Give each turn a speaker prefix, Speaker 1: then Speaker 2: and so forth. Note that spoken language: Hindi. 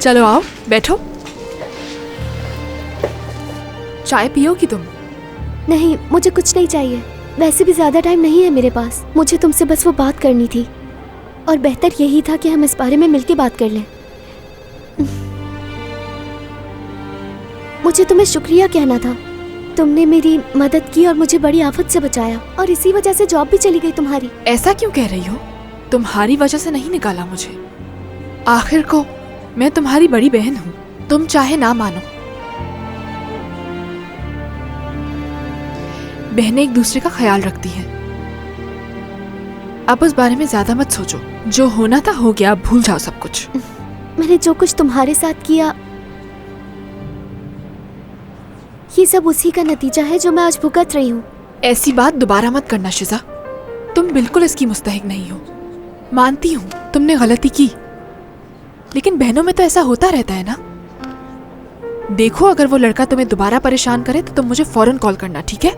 Speaker 1: चलो आओ, बैठो। चाय पियोगी तुम?
Speaker 2: नहीं, मुझे कुछ नहीं चाहिए। वैसे भी ज्यादा टाइम नहीं है मेरे पास। मुझे तुमसे बस वो बात करनी थी, और बेहतर यही था कि हम इस बारे में मिलके बात कर लें। मुझे तुम्हें शुक्रिया कहना था। तुमने मेरी मदद की और मुझे बड़ी आफत से बचाया, और इसी वजह से जॉब भी चली गई तुम्हारी।
Speaker 1: ऐसा क्यों कह रही हो? तुम्हारी वजह से नहीं निकाला मुझे। आखिर को मैं तुम्हारी बड़ी बहन हूँ, तुम चाहे ना मानो। बहनें एक दूसरे का ख्याल रखती हैं। अब उस बारे में ज्यादा मत सोचो। जो होना था हो गया, अब भूल जाओ सब कुछ।
Speaker 2: मैंने जो कुछ तुम्हारे साथ किया, ये सब उसी का नतीजा है जो मैं आज भुगत रही हूँ।
Speaker 1: ऐसी बात दोबारा मत करना शिजा। तुम बिल्कुल इसकी मुस्तहिक नहीं हो। मानती हूँ तुमने गलती की, लेकिन बहनों में तो ऐसा होता रहता है ना। देखो, अगर वो लड़का तुम्हें दोबारा परेशान करे तो तुम मुझे फौरन कॉल करना, ठीक है?